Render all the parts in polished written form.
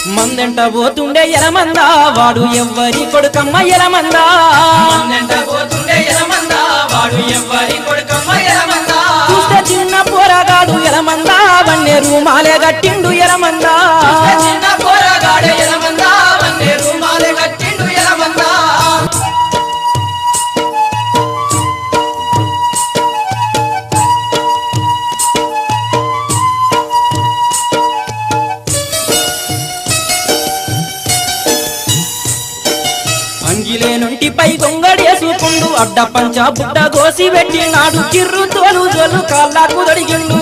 మందెంట పోతుండే ఎలమందా వాడు ఎవ్వరి కొడుకమ్మ ఎలమందా మందెంట పోతుండే ఎలమందా వాడు ఎవ్వరి కొడుకమ్మ ఎలమందా చూస్తే చిన్న పోరగాడు ఎలమందా వన్నే రూమాలే గట్టిండు ఎలమందా చిన్న పోరగాడు ఎలమందా వన్నే రూమాలే గట్టిండు ఎలమందా అంగిలేనుంటిపై గొంగడేసుకుండు అడ్డ పంచ బుడ్డ గోసి పెట్టినాడు కిర్రు తోలు జోలు కాళ్ళకు దడిగిండు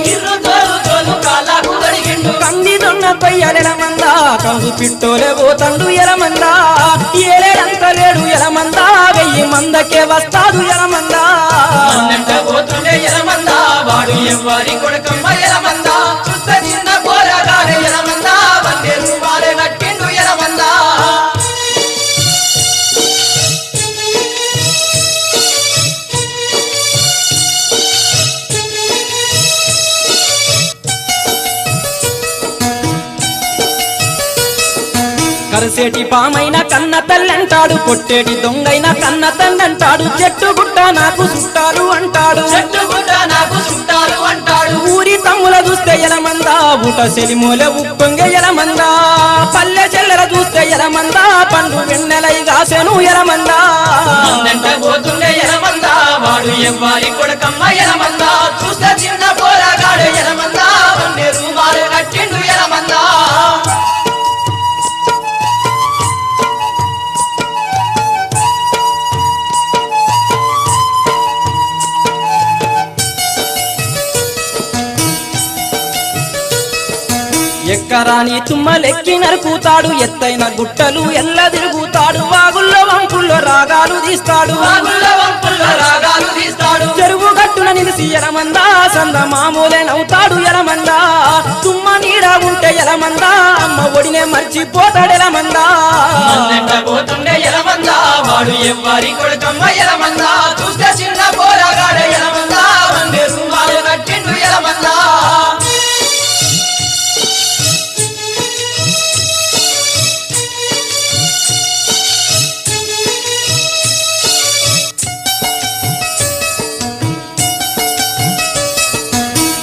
కంది దొన్న కొయ్యలెలమందా కందు పిట్టోలే పోతండు ఎలమందా ఏలేడంత లేడు ఎలమందా 1000 మందకే వస్తాడు ఎలమందా మందెంట పోతుండే ఎలమందా వాడు ఎవ్వరి కొడుకమ్మ ఎలమందా చూస్తే చిన్న పోరగాడు ఎలమందా వన్నే రూమాలే గట్టిండు ఎలమందా కరసేటి పామైన కన్న తల్లంటాడు కొట్టేటి దొంగైన కన్న తండంటాడు చెట్టు గుట్ట నాకు చుట్టాలు అంటాడు చెట్టుగుడ్డ నాకు చుట్టాలు అంటాడు ఊరి తమ్ముల చూస్తే ఎలమందా బుట సెలిమూలె ఉప్పొంగె ఎలమందా పల్లె చెల్లెల చూస్తే ఎలమందా పండు వెన్నెలై గాసెను ఎలమందా మందెంట పోతుండే ఎలమందా వాడు ఎవ్వరి కొడుకమ్మ ఎలమందా చూస్తే చిన్న పోరగాడు ఎలమందా వన్నే రూమాలు కట్టిండు ఎలమందా ఎక్కరాని తుమ్మలెక్కి నరుకుతాడు ఎత్తైన గుట్టలు ఎల్ల తిరుగుతాడు వాగుల్లో వంపుల్లో రాగాలు తీస్తాడు వాగుల్లో వంపుల్లో రాగాలు తీస్తాడు చెరువు గట్టున నిలిసి ఎలమందా సంద మామూలే నవ్వుతాడు ఎలమందా తుమ్మ నీడ ఉంటే ఎలమందా అమ్మ ఒడినే మర్చిపోతాడు ఎలమందా మందెంట పోతుండే ఎలమందా వాడు ఎవ్వరి కొడుకమ్మ ఎలమందా చూస్తే చిన్న పోరగాడు ఎలమందా వన్నే రూమాలు కట్టిండు ఎలమందా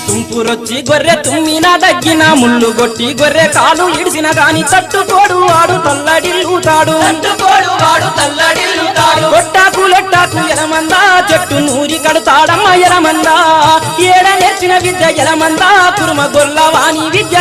తుంపురొచ్చి గొర్రె తుమ్మిన దగ్గిన ముళ్ళు గొట్టి గొర్రె కాలు ఇడిసిన గాని తట్టుకోడు వాడు తల్లడిల్లుతాడు తట్టుకోడు వాడు తల్లడిల్లుతాడు కొట్టాకు లొట్టాకు ఎలమందా చెట్టు నూరి కడుతాడమ్మ ఎలమందా ఏడ నేర్చిన విద్య ఎలమందా కురుమ గొల్లవాణి విద్య